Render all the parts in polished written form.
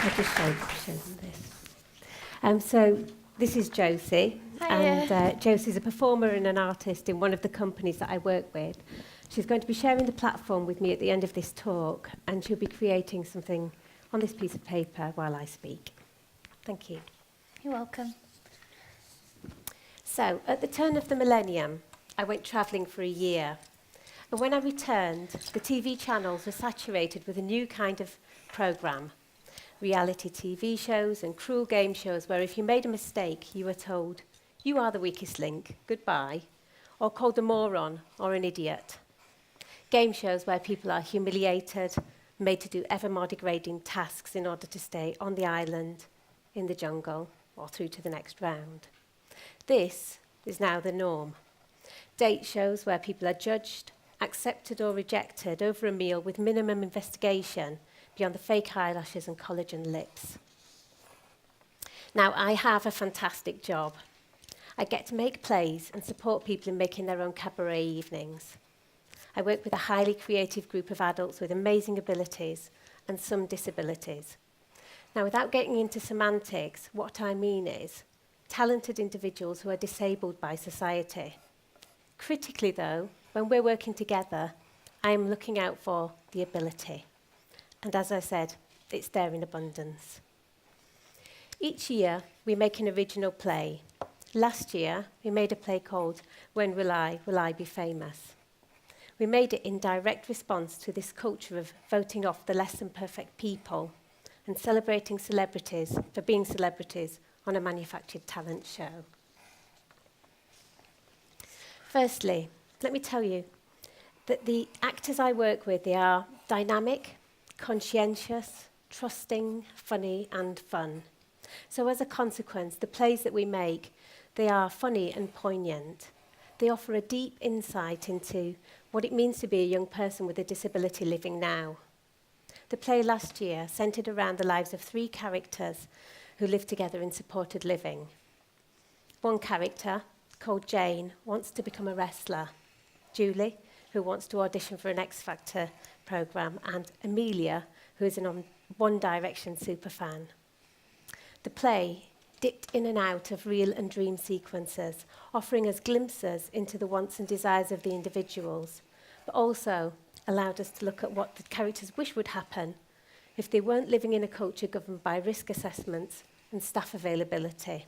I'll just show them this. So this is Josie. Hiya. And Josie's a performer and an artist in one of the companies that I work with. She's going to be sharing the platform with me at the end of this talk, and she'll be creating something on this piece of paper while I speak. Thank you. You're welcome. So, at the turn of the millennium, I went travelling for a year. And when I returned, the TV channels were saturated with a new kind of programme. Reality TV shows and cruel game shows where if you made a mistake, you were told, "You are the weakest link, goodbye," or called a moron or an idiot. Game shows where people are humiliated, made to do ever more degrading tasks in order to stay on the island, in the jungle, or through to the next round. This is now the norm. Date shows where people are judged, accepted or rejected over a meal with minimum investigation beyond the fake eyelashes and collagen lips. Now, I have a fantastic job. I get to make plays and support people in making their own cabaret evenings. I work with a highly creative group of adults with amazing abilities and some disabilities. Now, without getting into semantics, what I mean is talented individuals who are disabled by society. Critically, though, when we're working together, I am looking out for the ability. And as I said, it's there in abundance. Each year, we make an original play. Last year, we made a play called When Will I Be Famous? We made it in direct response to this culture of voting off the less than perfect people and celebrating celebrities for being celebrities on a manufactured talent show. Firstly, let me tell you that the actors I work with, they are dynamic, conscientious, trusting, funny, and fun. So as a consequence, the plays that we make, they are funny and poignant. They offer a deep insight into what it means to be a young person with a disability living now. The play last year centred around the lives of 3 characters who live together in supported living. One character, called Jane, wants to become a wrestler. Julie, who wants to audition for an X Factor programme, and Amelia, who is an One Direction superfan. The play dipped in and out of real and dream sequences, offering us glimpses into the wants and desires of the individuals, but also allowed us to look at what the characters wish would happen if they weren't living in a culture governed by risk assessments and staff availability.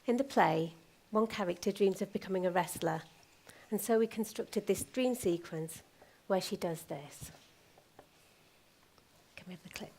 In the play, one character dreams of becoming a wrestler, and so we constructed this dream sequence where she does this. Can we have the clip?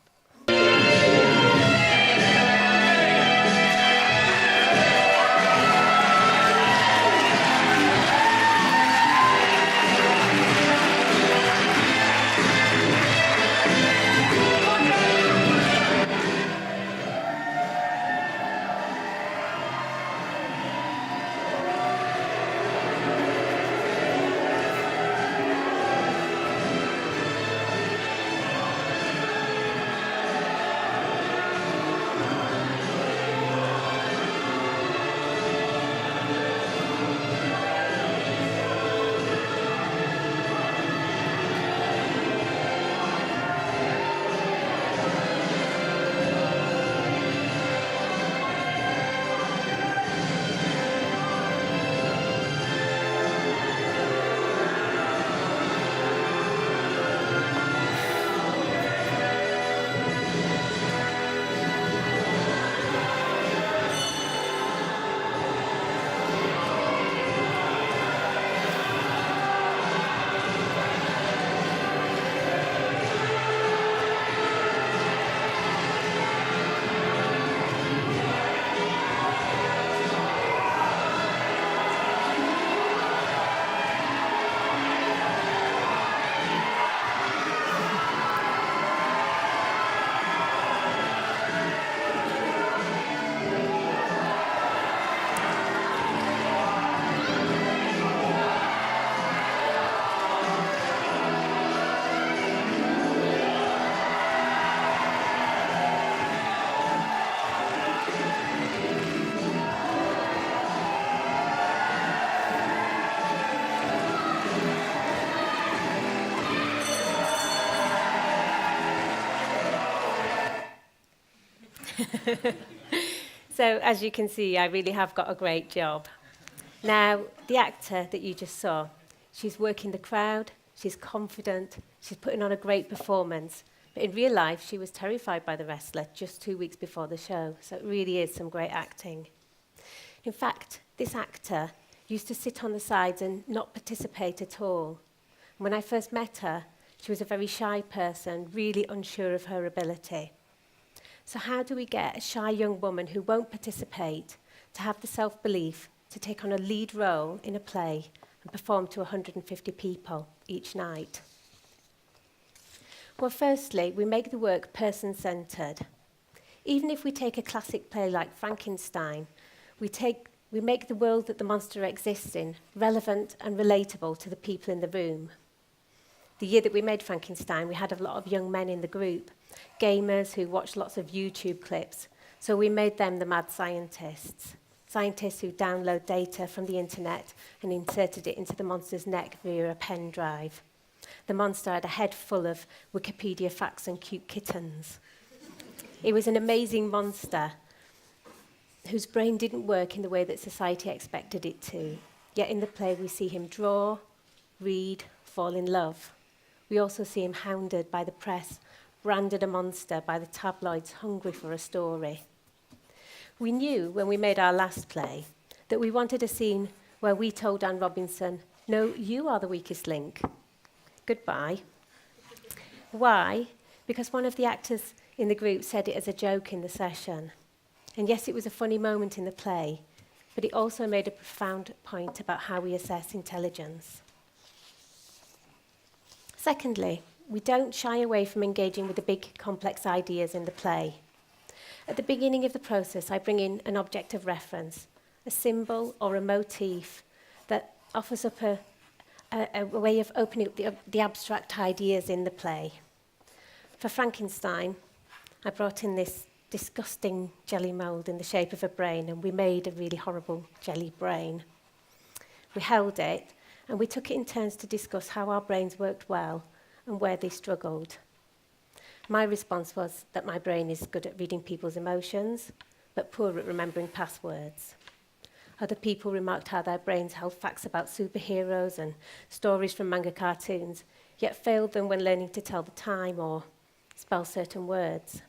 So as you can see, I really have got a great job. Now, the actor that you just saw, she's working the crowd, she's confident, she's putting on a great performance. But in real life, she was terrified by the wrestler just 2 weeks before the show. So it really is some great acting. In fact, this actor used to sit on the sides and not participate at all. When I first met her, she was a very shy person, really unsure of her ability. So how do we get a shy young woman who won't participate to have the self-belief to take on a lead role in a play and perform to 150 people each night? Well, firstly, we make the work person-centred. Even if we take a classic play like Frankenstein, we make the world that the monster exists in relevant and relatable to the people in the room. The year that we made Frankenstein, we had a lot of young men in the group, gamers who watched lots of YouTube clips. So we made them the mad scientists. Scientists who download data from the internet and inserted it into the monster's neck via a pen drive. The monster had a head full of Wikipedia facts and cute kittens. It was an amazing monster whose brain didn't work in the way that society expected it to. Yet in the play we see him draw, read, fall in love. We also see him hounded by the press, branded a monster by the tabloids, hungry for a story. We knew when we made our last play that we wanted a scene where we told Anne Robinson, "No, you are the weakest link. Goodbye." Why? Because one of the actors in the group said it as a joke in the session. And yes, it was a funny moment in the play, but it also made a profound point about how we assess intelligence. Secondly, we don't shy away from engaging with the big, complex ideas in the play. At the beginning of the process, I bring in an object of reference, a symbol or a motif that offers up a way of opening up the abstract ideas in the play. For Frankenstein, I brought in this disgusting jelly mould in the shape of a brain, and we made a really horrible jelly brain. We held it, and we took it in turns to discuss how our brains worked well and where they struggled. My response was that my brain is good at reading people's emotions, but poor at remembering passwords. Other people remarked how their brains held facts about superheroes and stories from manga cartoons, yet failed them when learning to tell the time or spell certain words.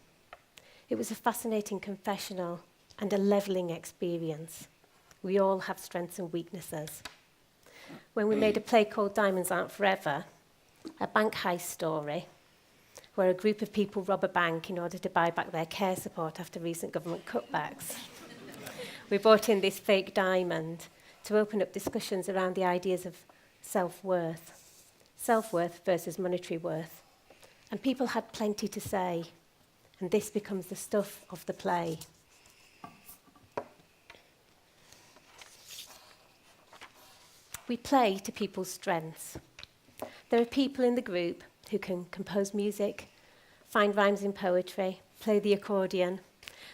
It was a fascinating confessional and a levelling experience. We all have strengths and weaknesses. When we made a play called Diamonds Aren't Forever, a bank heist story, where a group of people rob a bank in order to buy back their care support after recent government cutbacks, we brought in this fake diamond to open up discussions around the ideas of self-worth versus monetary worth. And people had plenty to say, and this becomes the stuff of the play. We play to people's strengths. There are people in the group who can compose music, find rhymes in poetry, play the accordion.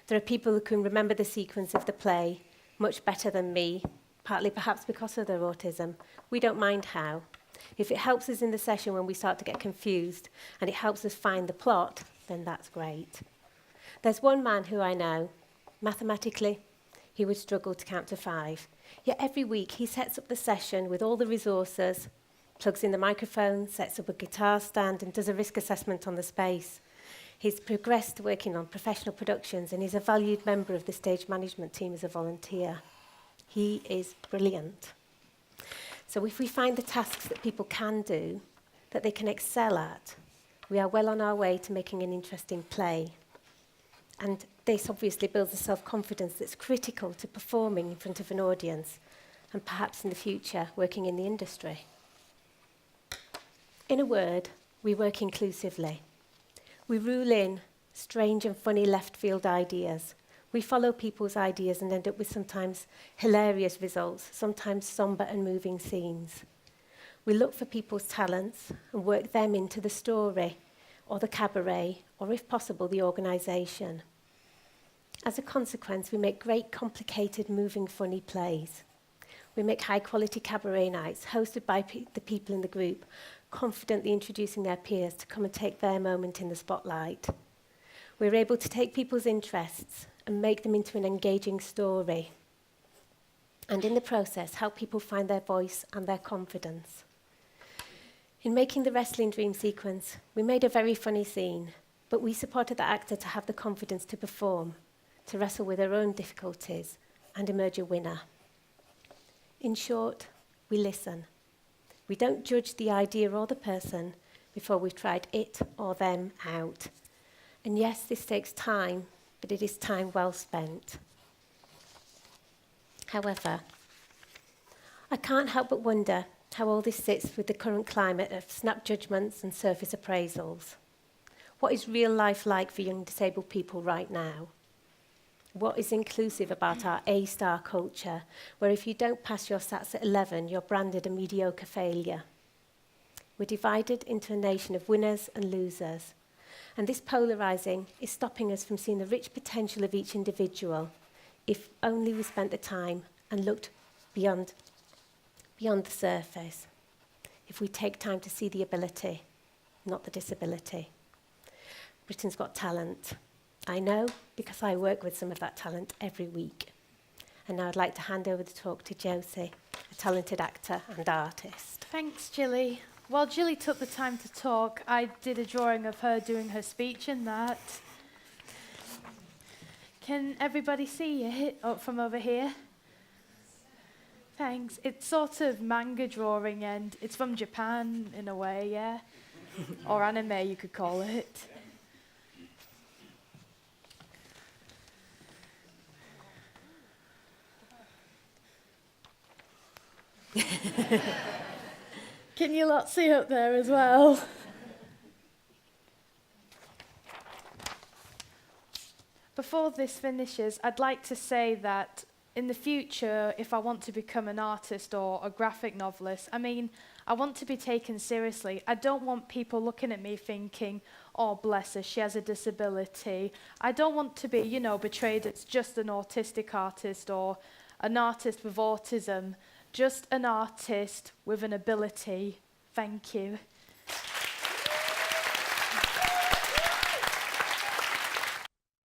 There are people who can remember the sequence of the play much better than me, partly perhaps because of their autism. We don't mind how. If it helps us in the session when we start to get confused and it helps us find the plot, then that's great. There's one man who I know, mathematically, he would struggle to count to 5. Yet every week he sets up the session with all the resources, plugs in the microphone, sets up a guitar stand and does a risk assessment on the space. He's progressed working on professional productions and he's a valued member of the stage management team as a volunteer. He is brilliant. So if we find the tasks that people can do, that they can excel at, we are well on our way to making an interesting play. And this obviously builds a self-confidence that's critical to performing in front of an audience and perhaps in the future working in the industry. In a word, we work inclusively. We rule in strange and funny left-field ideas. We follow people's ideas and end up with sometimes hilarious results, sometimes somber and moving scenes. We look for people's talents and work them into the story or the cabaret, or if possible, the organisation. As a consequence, we make great, complicated, moving, funny plays. We make high-quality cabaret nights hosted by the people in the group, confidently introducing their peers to come and take their moment in the spotlight. We're able to take people's interests and make them into an engaging story. And in the process, help people find their voice and their confidence. In making the wrestling dream sequence, we made a very funny scene, but we supported the actor to have the confidence to perform, to wrestle with their own difficulties, and emerge a winner. In short, we listen. We don't judge the idea or the person before we've tried it or them out. And yes, this takes time, but it is time well spent. However, I can't help but wonder how all this sits with the current climate of snap judgments and surface appraisals. What is real life like for young disabled people right now? What is inclusive about our A-star culture, where if you don't pass your SATs at 11, you're branded a mediocre failure? We're divided into a nation of winners and losers, and this polarising is stopping us from seeing the rich potential of each individual, if only we spent the time and looked beyond the surface, if we take time to see the ability, not the disability. Britain's got talent. I know because I work with some of that talent every week. And now I'd like to hand over the talk to Josie, a talented actor and artist. Thanks, Jilly. While Jilly took the time to talk, I did a drawing of her doing her speech and that. Can everybody see it from over here? Thanks. It's sort of manga drawing and it's from Japan in a way, yeah? Or anime, you could call it. Can you lot see up there as well? Before this finishes, I'd like to say that in the future, if I want to become an artist or a graphic novelist, I want to be taken seriously. I don't want people looking at me thinking, oh, bless her, she has a disability. I don't want to be, betrayed as just an autistic artist or an artist with autism. Just an artist with an ability. Thank you.